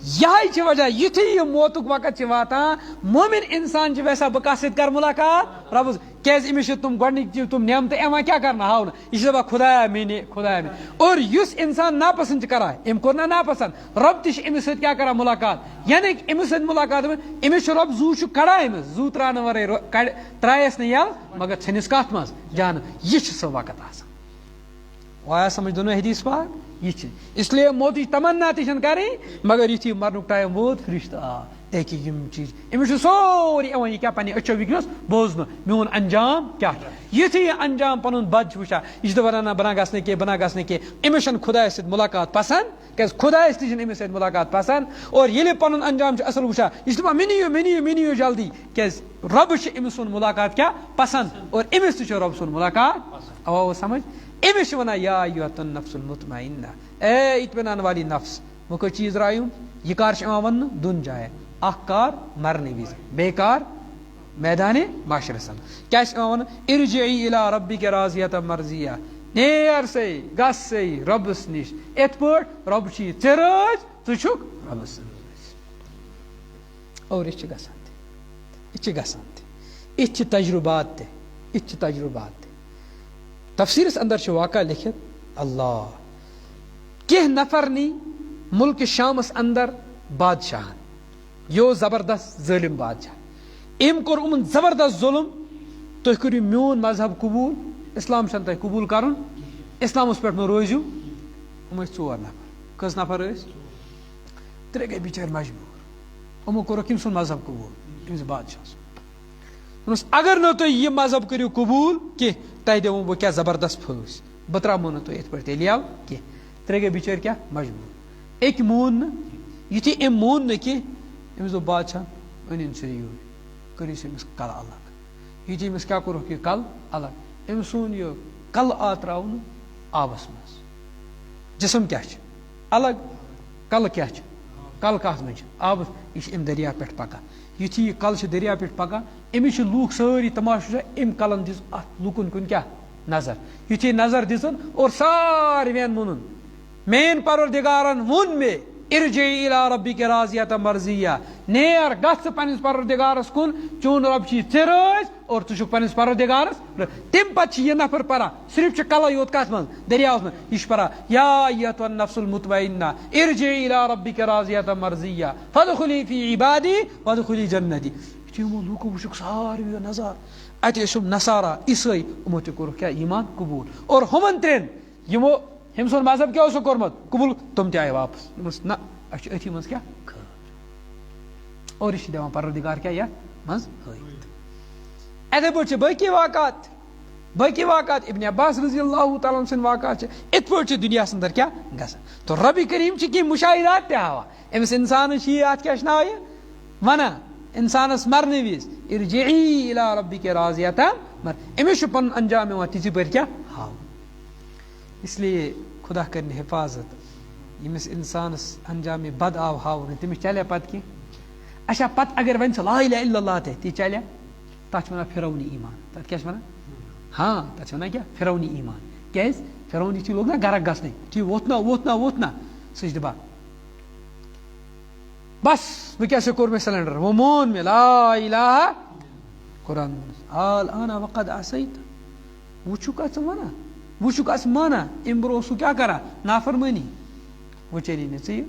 Speaker 1: یہ وجہ یتھی یہ موتک وقت واتان مومن انسان ویسا بہ کس سۭتۍ کر ملاقات رب کیٛازِ أمِس چھِ تِم گۄڈنِکۍ تِم نعمتہٕ یِوان کیٛاہ کرنہٕ ہاونہٕ یہِ چھِ دپان خۄدایا میانے خۄدایا میانے اور یُس اِنسان ناپسنٛد چھِ کران أمۍ کوٚر نا ناپسنٛد رۄب تہِ چھِ أمِس سۭتۍ کیٛاہ کران مُلاقات یعنی کہِ أمِس سۭتۍ مُلاقات أمِس چھُ رۄب زوٗ چھُ کڑان أمِس زوٗ تراونہٕ ورٲے ترایس نہٕ یَلہٕ مگر ژھٕنِس کتھ منٛز جانہٕ یہِ چھُ سُہ وقت آسان آیا سمجھ دونوں حدیث پاک یہ اس لیے موتٕچ تمنا تہِ چھنہٕ کرٕنۍ مگر یُتھُے مرنُک ٹایم ووت فرشتہٕ آو ایٚکہِ یِم چیٖز أمِس چھُ سورُے یِوان یہِ کیٛاہ پننہِ أچھو وٕنکیٚنس بوزنہٕ میون انجام کیٛاہ چھُ یُتھُے یہِ انجام پنُن بد چھُ وٕچھان یہِ چھُ دپان نہ بہٕ نہ گژھٕ نہٕ کینٛہہ بہٕ نہ گژھٕ نہٕ کینٛہہ أمِس چھنہٕ خۄدایس سۭتۍ مُلاقات پسنٛد کیٛازِ خۄدایس تہِ چھنہٕ أمِس سۭتۍ مُلاقات پسنٛد اور ییٚلہِ پنُن انجام چھُ اصل وٕچھان یہِ چھُ دپان مےٚ نِیِو جلدی کیٛازِ رۄبہٕ چھُ أمِس سُنٛد مُلاقات کیٛاہ پسنٛد اور أمِس تہِ چھُ رۄب سُنٛد مُلاقات آو سمجھ أمِس چھِ ونان یا ایُّہا النفس المطمئنہ اے اطمینان والی نفس وۄنۍ کٔژ چیٖز درٛایِم یہِ کار چھُ یِوان وننہٕ دۄن جاین اکھ کار مرنہٕ وِزِ بیٚیہِ کار میدانِ معاشرس منٛز کیٛاہ چھِ یِوان وننہٕ ارجعی الی ربک راضیۃ مرضیہ نیر سے گژھ سے رۄبس نِش یِتھ پٲٹھۍ رۄب چھُ ژےٚ رٲضۍ ژٕ چھُکھ رۄبس رٲضۍ اور یہِ چھِ گژھان تہِ یہِ چھِ گژھان تہِ یِتھ چھِ تجرُبات تہِ یِتھ چھِ تجرُبات تہِ تفسیٖرس اندر چھُ واقعہ لیکھِتھ اللہ کینٛہہ نفر نی مُلکہِ شامس اندر بادشاہن یہِ اوس زبردست ظٲلِم بادشاہ أمۍ کوٚر یِمن زبردست ظُلم تُہۍ کٔرِو میون مذہب قبوٗل اسلام چھنہٕ تۄہہِ قبوٗل کرُن اسلامس پٮ۪ٹھ مہ روٗزِو یِم ٲسۍ 4 نفر کٔژ نفر ٲسۍ 3 گٔے بِچٲرۍ مجبوٗر یِمو کوٚرُکھ أمۍ سُنٛد مذہب قبوٗل أمِس بادشاہ دوٚپنس اگر نہٕ تُہۍ یہِ مذہب کٔرِو قبوٗل کینٛہہ تۄہہِ دِمو بہٕ کیٛاہ زبردست پھٲسۍ بہٕ ترٛاومو نہٕ تُہۍ یِتھ پٲٹھۍ تیٚلہِ یَلہٕ کینٛہہ 3 گٔے بِچٲرۍ کیٛاہ مجبوٗر أکۍ مون نہٕ یُتھُے أمۍ مون نہٕ کینٛہہ أمِس دوٚپ بادشاہ أنِن سا یوٗرۍ کٔرِو أمِس کلہٕ الگ یُتھُے أمِس کیٛاہ کوٚرُکھ یہِ کلہٕ الگ أمۍ سُنٛد یہِ کلہٕ آو ترٛاونہٕ آبس منٛز جسم کیٛاہ چھِ الگ کلہٕ کیٛاہ چھِ کلہٕ کتھ منٛز چھِ آبس یہِ چھِ أمۍ دریا پٮ۪ٹھ پکان یُتھُے یہِ کلہٕ چھِ دریا پٮ۪ٹھ پکان أمِس چھِ لوٗکھ سٲری تماشہٕ وٕچھان أمۍ کلن دِژ اتھ لُکن کُن کیٛاہ نظر یُتھُے نظر دِژن اور ساروِین ووٚنُن میٲنۍ پروردگارن ووٚن مےٚ ارجعی الی ربک راضیۃ مرضیہ نیر گژھ ژٕ پننس پروردگارس کُن چون رۄب چھُی ژےٚ رٲضۍ اور ژٕ چھُکھ پننس پروردگارس تمہِ پتہٕ چھِ یہِ نفر پران صرف چھِ کلے یوت کتھ منٛز دریاوس منٛز یہِ چھُ پران یا ایتھا النفس المطمئنہ ارجعی الی ربک راضیۃ مرضیہ فادخلی فی عبادی وادخلی جنتی یُتھُے یِمو لوٗکو وٕچھُکھ ساروِیو نظارٕ اتہِ ٲسۍ یِم نصارا عیسٲے یِمو تہِ کوٚرُکھ کیٛاہ ایمان قبوٗل اور ہُمن 3 یِمو ہُمۍ سُنٛد مذہب کیٛاہ اوسُکھ کوٚرمُت قبوٗل تِم تہِ آیہِ واپس دوٚپمس نہ اَسہِ چھُ أتھی منٛز کیٛاہ خٲر اور یہِ چھِ دِوان پروردگار کیٛاہ یتھ منٛز ہٲیِتھ اِتھے پٲٹھۍ چھِ باقٕے واقعات ابن عباس رضی اللہ تعالیٰ سٕنٛدۍ واقعات چھِ اِتھ پٲٹھۍ چھِ دُنیاہس اندر کیٛاہ گژھان تہٕ رۄبِ کریم چھِ کینٛہہ مُشاہِدات تہِ ہاوان أمِس انسانس چھِ یہِ اتھ کیٛاہ چھِ ناو یہِ ونان انسانس مرنہٕ وِزِ ارجعی الی ربک راضیۃ أمِس چھُ پنُن انجام یِوان تِژھِ پٲٹھۍ کیٛاہ ہاوُن اس لیے خدا کرنہِ حفاظت ییٚمِس انسانس انجامِ بد آو ہاونہٕ تٔمِس چلیا پتہٕ کینٛہہ اچھا پتہٕ اگر وۄنۍ سُہ لا اِلہَ اِلَّا اللہ تی چلیا تتھ چھِ ونان فرعونی ایمان تتھ کیٛاہ چھِ ونان ہاں تتھ چھِ ونان کیٛاہ فرعونی ایمان کیٛازِ فرعون یُتھُے لوگ نا گرک گژھنٕے یُتھُے ووٚتھ نا سُہ چھِ دپان بس وٕنکیٚس کوٚر مےٚ سلینڈر وۄنۍ مون مےٚ لا الہ قرآن الآن وقد عصیت وۄنۍ چھُکھ ژٕ ونان وۄنۍ چھُکھ ژٕ مانان امہِ برونٛہہ اوسُکھ کیٛاہ کران نافرمٲنی وۄنۍ چلی نہٕ ژےٚ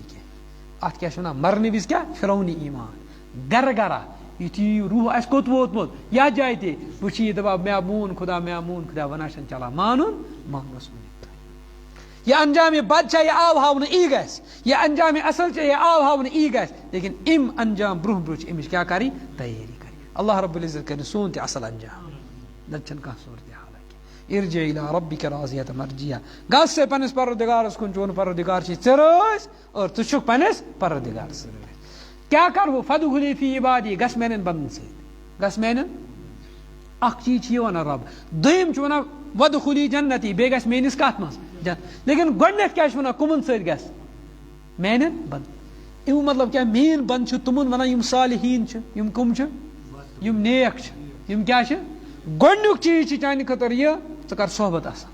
Speaker 1: کینٛہہ اتھ کیٛاہ چھِ ونان مرنہٕ وِزِ کیٛاہ فرعونی ایمان گرٕ یُتھُے روح آسہِ کوٚت ووتمُت یتھ جایہِ تہِ وۄنۍ چھِ یہِ دپان مےٚ مون خدا ونان چھنہٕ چلان مانُس یہِ انجام بد چھا یہِ آو ہاونہٕ یی گژھِ یہِ انجام اصل چھا یہِ آو ہاونہٕ یی گژھِ لیکن اَمہِ انجام برونٛہہ چھِ أمِس کیٛاہ کرٕنۍ تیٲری کرٕنۍ اللہ رب العزت کرِ سون تہِ اصل انجام نتہٕ چھنہٕ کانٛہہ صوٗرتِ حالا کینٛہہ ارجعی الی ربک راضیۃ مرضیہ گژھ سے پننس پروردگارس کُن چون پروردگار چھُی ژےٚ رٲضۍ اور ژٕ چھُکھ پننس پروردگارس رٲضۍ کیٛاہ کرو فادخلی فی عبادی گژھ میانٮ۪ن بندن سۭتۍ گژھ میانٮ۪ن اکھ چیٖز چھِ یہِ ونان رب دوٚیِم چھُ ونان ودخلی جنتی بیٚیہِ گژھِ میٲنِس کتھ منٛز لیکن گۄڈٕنیتھ کیٛاہ چھِ ونان کٕمن سۭتۍ گژھِ میانٮ۪ن بندن امیُک مطلب کیٛاہ میٲنۍ بنٛد چھِ تِمن ونان یِم صالحیٖن چھِ یِم کٕم چھِ یِم نیک چھِ یِم کیٛاہ چھِ گۄڈٕنیُک چیٖز چھِ چانہِ خٲطرٕ یہِ ژٕ کر صحبت اصل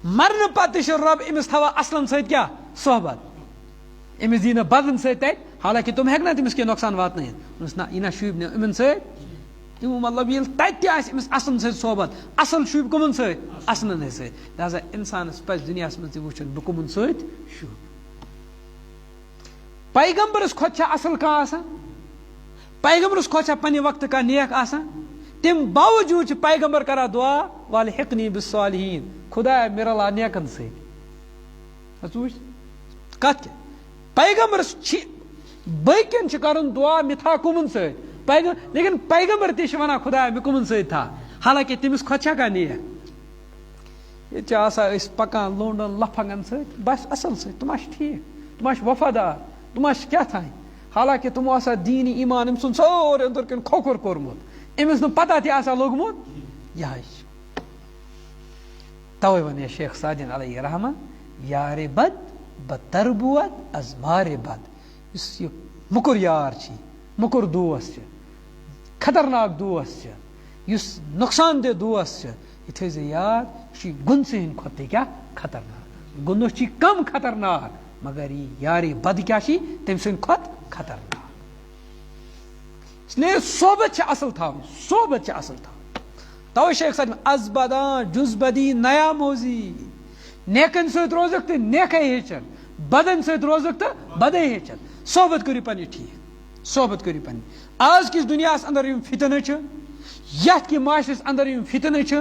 Speaker 1: مرنہٕ پتہٕ تہِ چھُ رۄب أمِس تھاوان اصلن سۭتۍ کیٛاہ صحبت أمِس دی نہٕ بدن سۭتۍ تتہِ حالانکہِ تِم ہیٚکہِ نا تٔمِس کینٛہہ نۄقصان واتنٲیِتھ نہ یہِ نہ شوٗبہِ نہٕ یِمن سۭتۍ مطلب ییٚلہِ تَتہِ تہِ آسہِ أمِس اَصلَن سۭتۍ صحبت اَصٕل شوٗبہِ کٕمَن سۭتۍ اَصلَن سۭتۍ لہذا اِنسانَس پَزِ دُنیاہَس منٛز تہِ وٕچھُن بہٕ کٕمَن سۭتۍ شوٗب پیغمبرس کھۄتہٕ چھا اَصٕل کانٛہہ آسان پیغمبرس کھۄتہٕ چھا پننہِ وقتہٕ کانٛہہ نیک آسان تمہِ باوجوٗد چھِ پیغمبر کران دعا والہِ حِقنی بالصالحیٖن خدایا مےٚ رلا نیکن سۭتۍ ژٕ وٕچھ کتھ کیٛاہ پیغمبرس چھِ باقین چھِ کرُن دعا مےٚ تھاو کٕمن سۭتۍ لیکن پیغمبر تہِ چھِ ونان خدایا مےٚ کٕمن سۭتۍ تھاو حالانکہِ تٔمِس کھۄتہٕ چھا کانٛہہ نیک ییٚتہِ چھِ آسان أسۍ پکان لونڈن لفنگن سۭتۍ بس اصل سۭتۍ تِم ہا چھِ ٹھیٖک تِم ہا چھِ وفادار تِم ہا چھِ کیٛاہ تھانۍ حالانکہِ تِمو آسان دیٖنی ایمان أمۍ سُنٛد سورُے أنٛدٕر کِنۍ کھوکھُر کوٚرمُت أمِس نہٕ پتہ تہِ آسان لوٚگمُت یِہے چھِ توے ونے شیخ سعدین علیہ رحمہ یارِ بد بتربوت از مارِ بد یُس یہِ مُکُر یار چھِ مُکُر دوس چھِ خطرناک دوس چھِ یُس نۄقصان دہ دوس چھِ یہِ تھٲیزِ یاد یہِ چھُ گُنسہٕ ہٕنٛدِ کھۄتہٕ تہِ کیٛاہ خطرناک گُنس چھِ کم خطرناک مگر یہِ یارِ بد کیٛاہ چھِ تٔمۍ سٕنٛدِ کھۄتہٕ خطرناک اس لیے صحبت چھِ اصل تھاوٕنۍ صحبت چھِ اصل تھاوٕنۍ توے شیخ صاحب از بدان جز بدی نیا موزی نیکن سۭتۍ روزکھ تہٕ نیکھے ہیٚچھن بدن سۭتۍ روزکھ تہٕ بدے ہیٚچھن صحبت کٔرِو پننہِ ٹھیٖک صحبت کٔرِو پننہِ آز کِس دُنیاہس اندر یِم فتنہٕ چھِ یتھ کہِ معاشرس اندر یِم فتنہٕ چھِ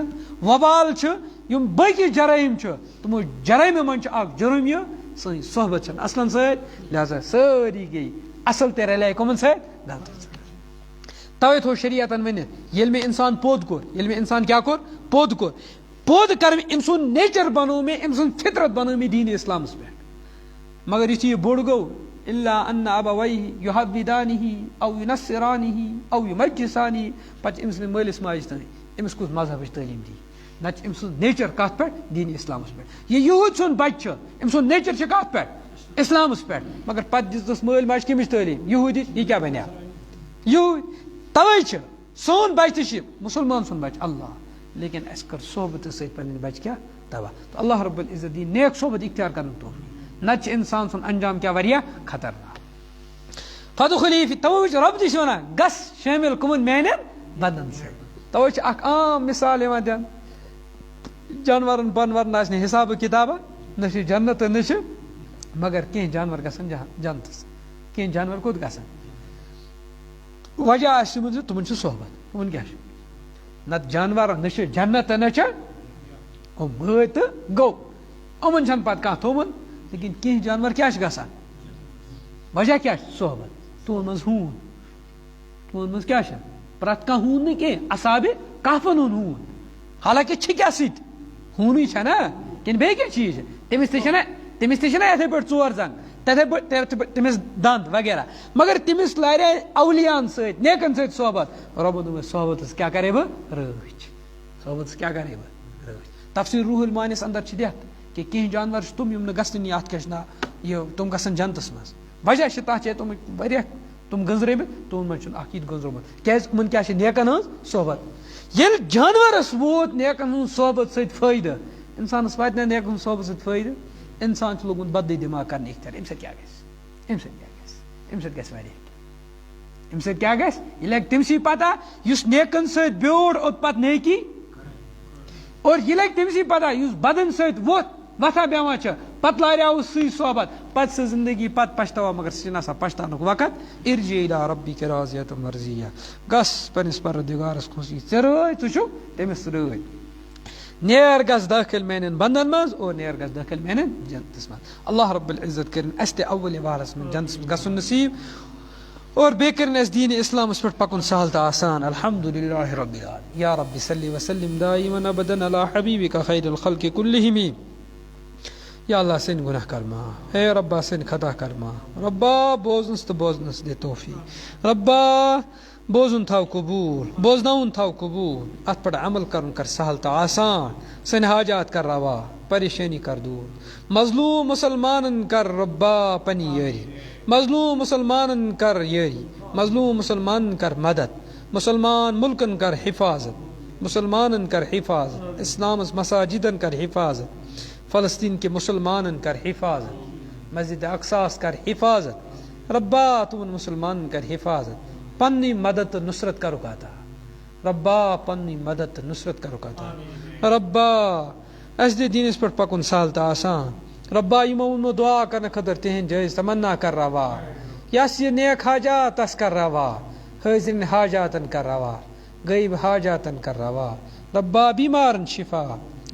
Speaker 1: وبال چھِ یِم باقی جرٲیِم چھِ تِمو جرٲیمو منٛز چھُ اکھ جُرم یہِ سٲنۍ صحبت چھنہٕ اصلن سۭتۍ لہذا سٲری گٔے اصل تہِ رلے کٕمن سۭتۍ غلطن سۭتۍ توے تھوٚو شریعتن ؤنِتھ ییٚلہِ مےٚ انسان پوٚد کوٚر ییٚلہِ مےٚ انسان کیٛاہ کوٚر پوٚد کوٚر پوٚد کر مےٚ أمۍ سُنٛد نیچر بنوو مےٚ أمۍ سٕنٛز فطرت بنٲو مےٚ دیٖنِ اسلامس پٮ۪ٹھ مگر یُتھُے یہِ بوٚڑ گوٚو الا ان ابویہ یُحوِدانِہی او یُنصِرانِہی او یُمجِسانِہی پتہٕ چھِ أمۍ سٕنٛدِ مٲلِس ماجہِ تانۍ أمِس کُس مذہبٕچ تعلیٖم دی نتہٕ چھِ أمۍ سُنٛد نیچر کتھ پٮ۪ٹھ دیٖنِ اسلامس پٮ۪ٹھ یہِ یہوٗد سُنٛد بچہِ چھُ أمۍ سُنٛد نیچر چھُ کتھ پٮ۪ٹھ اسلامس پٮ۪ٹھ مگر پتہٕ دِژٕس مٲلۍ ماجہِ کٔمِچ تعلیٖم یہوٗدِچ یہِ کیٛاہ بنیٛاو یہوٗدۍ توے چھِ سون بچہِ تہِ چھِ مُسلمان سُنٛد بچہِ اللہ لیکن اسہِ کٔر صحبتہٕ سۭتۍ پنٕنۍ بچہِ کیٛاہ تباہ تہٕ اللہ رب العزت دی نیک صحبت اختیار کرن توفیٖق نتہٕ چھِ انسان سُنٛد انجام کیٛاہ واریاہ خطرناک فدخلی فی توے چھِ رۄب تہِ چھِ ونان گژھ شٲمِل کٕمن میانٮ۪ن بدن سۭتۍ توے چھِ اکھ عام مثال یِوان دِنہٕ جانورن پانورن آسہِ نہٕ حسابہٕ کِتابہ نہ چھِ جنت تہٕ نہ چھِ مگر کینٛہہ جانور گژھن جنتس کینٛہہ جانور کوٚت گژھن وجہ آسہِ تِمن زِ تِمن چھِ صحبت تِمن کیٛاہ چھُ نتہٕ جانور نہ چھِ جنت تہٕ نہ چھِ یِم بٲے تہٕ گوٚو یِمن چھنہٕ پتہٕ کانٛہہ تھوٚمُت لیکن کینٛہہ جانور کیٛاہ چھِ گژھان وجہ کیٛاہ چھِ صحبت تِمن منٛز ہوٗن تِمن منٛز کیٛاہ چھِ پرٛٮ۪تھ کانٛہہ ہوٗن نہٕ کینٛہہ اصابِ کہفن ہُنٛد ہوٗن حالانکہِ چھِ کیٛاہ سۭتۍ ہوٗنٕے چھےٚ نا کِنہٕ بیٚیہِ کینٛہہ چیٖز چھِ تٔمِس تہِ چھِنہ یِتھٕے پٲٹھۍ ژور زنٛگ تِتھٕے پٲٹھۍ تٔمِس دند وغیرہ مگر تٔمِس لارے اولیاہن سۭتۍ نیکن سۭتۍ صحبت رۄبن دوٚپمس صحبتس کیٛاہ کرے بہٕ رٲچھ صحبتس کیٛاہ کرے بہٕ رٲچھ تفسیٖر روح المانِس اندر چھِ دِتھ کہِ کینٛہہ جانور چھِ تِم یِم نہٕ گژھنٕے اتھ کیٛاہ چھِ ناو یہِ تِم گژھن جنتس منٛز وجہ چھِ تتھ چھِ تِم واریاہ تِم گٔنٛزرٲمٕتۍ تِمن منٛز چھُنہٕ اکھ یہِ تہِ گٔنٛزرومُت کیٛازِ یِمن کیٛاہ چھِ نیکن ہٕنٛز صحبت ییٚلہِ جانورس ووت نیکن ہٕنٛز صحبت سۭتۍ فٲیدٕ انسانس واتہِ نہ نیکن ہٕنٛز صحبت سۭتۍ فٲیدٕ انسان چھُ لوگمُت بدٕے دٮ۪ماغ کرنہٕ اختیار امہِ سۭتۍ کیٛاہ گژھِ امہِ سۭتۍ گژھِ واریاہ کینٛہہ امہِ سۭتۍ کیٛاہ گژھِ یہِ لگہِ تٔمسٕے پتہ یُس نیکن سۭتۍ بیوٗر اوٚت پتہٕ نیکی اور یہِ لگہِ تٔمسٕے پتہ یُس بدن سۭتۍ وۄتھان بیٚہوان چھِ پتہٕ لاریاوُس سُے صحبت پتہٕ سُہ زندگی پتہٕ پشتاوان مگر سُہ چھُنہٕ آسان پشتاونُک وقت ارجع الی ربک راضیۃ مرضیہ گژھ پننس پروردگارس خوشی ژےٚ رٲضۍ ژٕ چھُکھ تٔمِس رٲضۍ نیر گژھ دٲخل میانٮ۪ن بندن منٛز اور نیر گژھ دٲخل میانٮ۪ن جنتس منٛز اللہ رب العزت کٔرِنۍ اسہِ تہِ اول وارس منٛز جنتس منٛز گژھُن نصیٖب اور بیٚیہِ کٔرِنۍ اسہِ دیٖنِ اسلامس پٮ۪ٹھ پکُن سہل تہٕ آسان الحمدللہ رب العالمین یا رب صلی وسلم دائما ابدا علی حبیبک خیر الخلق کلہم یا اللہ سٲنۍ گناہ کر معاف اے ربا سٲنۍ خطا کر معاف ربا بوزنس تہٕ بوزنس دِ توفیٖق ربا بوزُن تھاو قبوٗل بوزناوُن تھاو قبوٗل اتھ پٮ۪ٹھ عمل کرُن کر سہل تہٕ آسان سٲنۍ حاجات کر روا پریشٲنی کر دوٗر مظلوٗم مُسلمانن کر ربا پننہِ یٲری مظلوٗم مُسلمانن کر یٲری مظلوٗم مُسلمانن کر مدد مُسلمان مُلکن کر حفاظت مُسلمانن کر حفاظت اسلامس مساجدن کر حفاظت فلسطین کے مسلمانن کر حفاظت مسجد اقصاس کر حفاظت ربا تمن مسلمانن کر حفاظت پننی مدد تہٕ نصرت کرُکھ عطا ربا پنی مدد نصرت کرو عطا ربا اس دے دین اس پر پکن سال تا آسان ربا یمو دعا کرنے خطر تہن جائز تمنا کر روا یس یہ نیک حاجات تس کر روا حاضرین حاجاتن کر روا غیب حاجاتن کر روا ربا بیمارن شفا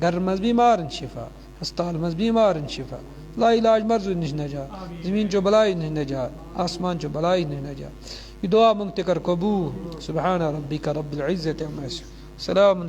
Speaker 1: گھر مز بیمارن شفا ہسپتال مز بیمارن شفا لا علاج مرض نش نجات زمین چو بلائی نش نجات آسمان چو بلائی نش نجات یہ دعا منگتے کر قبول سبحان ربک رب العزت عما یصفون سلام